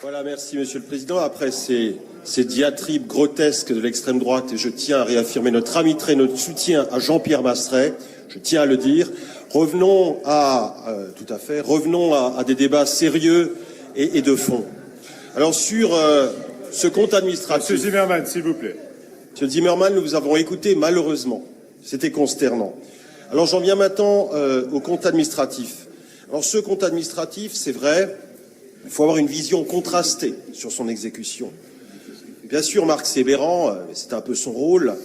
Voilà, merci Monsieur le Président. Après ces diatribes grotesques de l'extrême droite, et je tiens à réaffirmer notre amitié, notre soutien à Jean-Pierre Masseret, je tiens à le dire, revenons à des débats sérieux et de fond. Alors sur ce compte administratif... Monsieur Zimmermann, s'il vous plaît. Monsieur Zimmermann, nous vous avons écouté malheureusement. C'était consternant. Alors j'en viens maintenant au compte administratif. Alors ce compte administratif, c'est vrai, il faut avoir une vision contrastée sur son exécution. Bien sûr, Marc Sébéran, c'est un peu son rôle,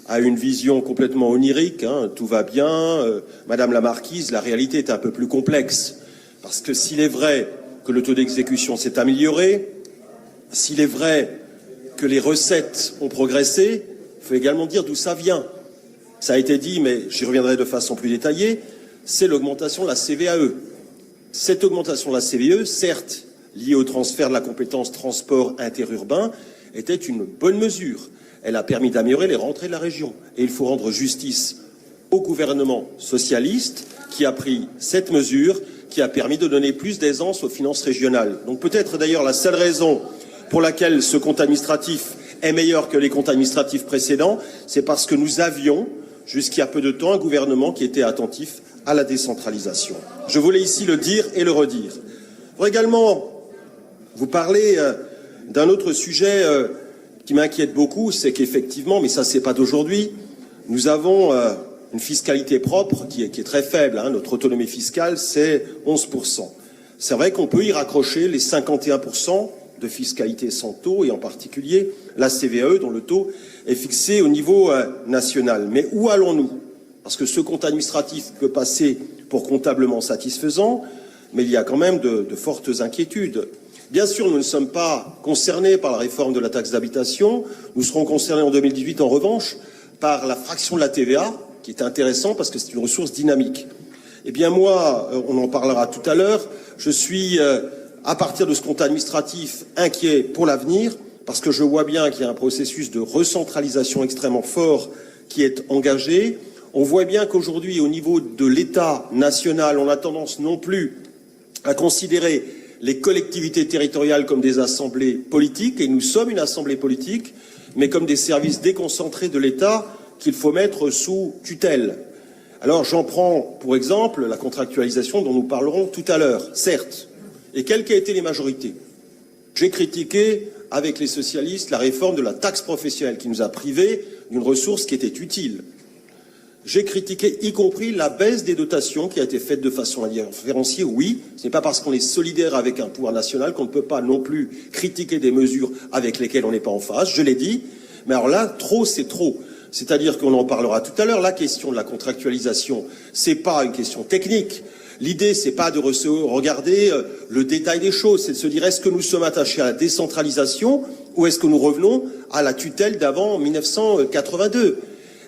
a une vision complètement onirique, tout va bien. Madame la Marquise, la réalité est un peu plus complexe. Parce que s'il est vrai que le taux d'exécution s'est amélioré, s'il est vrai que les recettes ont progressé, il faut également dire d'où ça vient. Ça a été dit, mais j'y reviendrai de façon plus détaillée, c'est l'augmentation de la CVAE. Cette augmentation de la CVAE, certes, liée au transfert de la compétence transport interurbain, était une bonne mesure. Elle a permis d'améliorer les rentrées de la région. Et il faut rendre justice au gouvernement socialiste qui a pris cette mesure, qui a permis de donner plus d'aisance aux finances régionales. Donc peut-être d'ailleurs la seule raison pour laquelle ce compte administratif est meilleur que les comptes administratifs précédents, c'est parce que nous avions, jusqu'il y a peu de temps, un gouvernement qui était attentif à la décentralisation. Je voulais ici le dire et le redire. Je voudrais également vous parler d'un autre sujet qui m'inquiète beaucoup, c'est qu'effectivement, mais ça c'est pas d'aujourd'hui, nous avons une fiscalité propre qui est très faible. Notre autonomie fiscale, c'est 11%. C'est vrai qu'on peut y raccrocher les 51% de fiscalité sans taux, et en particulier la CVAE, dont le taux est fixé au niveau national. Mais où allons-nous? Parce que ce compte administratif peut passer pour comptablement satisfaisant, mais il y a quand même de fortes inquiétudes. Bien sûr, nous ne sommes pas concernés par la réforme de la taxe d'habitation. Nous serons concernés en 2018, en revanche, par la fraction de la TVA, qui est intéressant parce que c'est une ressource dynamique. Eh bien moi, on en parlera tout à l'heure, je suis, à partir de ce compte administratif, inquiet pour l'avenir, parce que je vois bien qu'il y a un processus de recentralisation extrêmement fort qui est engagé. On voit bien qu'aujourd'hui, au niveau de l'État national, on a tendance non plus à considérer les collectivités territoriales comme des assemblées politiques, et nous sommes une assemblée politique, mais comme des services déconcentrés de l'État qu'il faut mettre sous tutelle. Alors j'en prends pour exemple la contractualisation dont nous parlerons tout à l'heure, certes. Et quelles qu'aient été les majorités? J'ai critiqué avec les socialistes la réforme de la taxe professionnelle qui nous a privés d'une ressource qui était utile. J'ai critiqué y compris la baisse des dotations qui a été faite de façon indifférenciée. Oui, ce n'est pas parce qu'on est solidaire avec un pouvoir national qu'on ne peut pas non plus critiquer des mesures avec lesquelles on n'est pas en phase, je l'ai dit. Mais alors là, trop, c'est trop. C'est-à-dire qu'on en parlera tout à l'heure, la question de la contractualisation, c'est pas une question technique. L'idée, c'est pas de regarder le détail des choses, c'est de se dire est-ce que nous sommes attachés à la décentralisation ou est-ce que nous revenons à la tutelle d'avant 1982 ?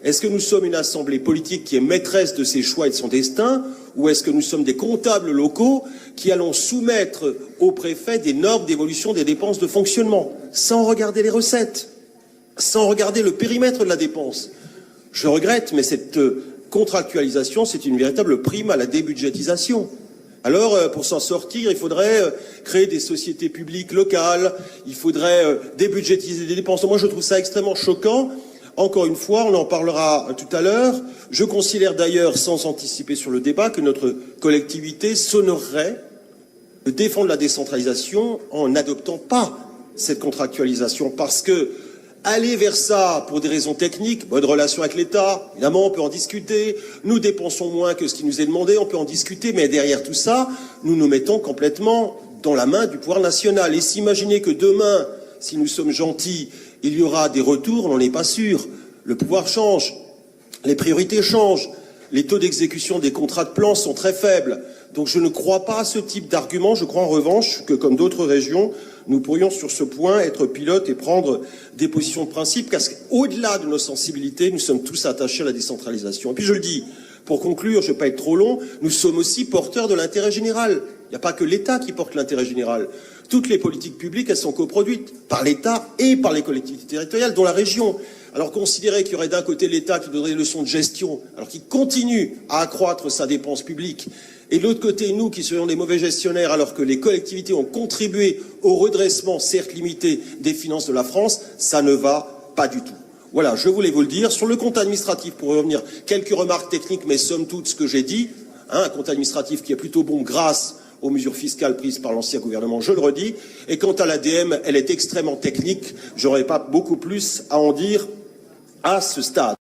Est-ce que nous sommes une assemblée politique qui est maîtresse de ses choix et de son destin, ou est-ce que nous sommes des comptables locaux qui allons soumettre au préfet des normes d'évolution des dépenses de fonctionnement, sans regarder les recettes, sans regarder le périmètre de la dépense? Je regrette, mais cette contractualisation, c'est une véritable prime à la débudgétisation. Alors, pour s'en sortir, il faudrait créer des sociétés publiques locales, il faudrait débudgétiser des dépenses. Moi, je trouve ça extrêmement choquant. Encore une fois, on en parlera tout à l'heure. Je considère d'ailleurs, sans anticiper sur le débat, que notre collectivité s'honorerait de défendre la décentralisation en n'adoptant pas cette contractualisation. Parce que aller vers ça pour des raisons techniques, bonne relation avec l'État, évidemment, on peut en discuter. Nous dépensons moins que ce qui nous est demandé, on peut en discuter. Mais derrière tout ça, nous nous mettons complètement dans la main du pouvoir national. Et s'imaginer que demain, si nous sommes gentils, il y aura des retours, on n'en est pas sûr. Le pouvoir change, les priorités changent, les taux d'exécution des contrats de plan sont très faibles. Donc je ne crois pas à ce type d'argument. Je crois en revanche que, comme d'autres régions, nous pourrions sur ce point être pilotes et prendre des positions de principe, parce qu'au-delà de nos sensibilités, nous sommes tous attachés à la décentralisation. Et puis je le dis, pour conclure, je ne vais pas être trop long, nous sommes aussi porteurs de l'intérêt général. Il n'y a pas que l'État qui porte l'intérêt général. Toutes les politiques publiques, elles sont coproduites par l'État et par les collectivités territoriales, dont la région. Alors considérer qu'il y aurait d'un côté l'État qui donnerait des leçons de gestion, alors qu'il continue à accroître sa dépense publique, Et de l'autre côté, nous qui serions des mauvais gestionnaires alors que les collectivités ont contribué au redressement, certes limité, des finances de la France, ça ne va pas du tout. Voilà, je voulais vous le dire. Sur le compte administratif, pour revenir, quelques remarques techniques, mais somme toute ce que j'ai dit, un compte administratif qui est plutôt bon grâce aux mesures fiscales prises par l'ancien gouvernement, je le redis. Et quant à l'ADM, elle est extrêmement technique. J'aurais pas beaucoup plus à en dire à ce stade.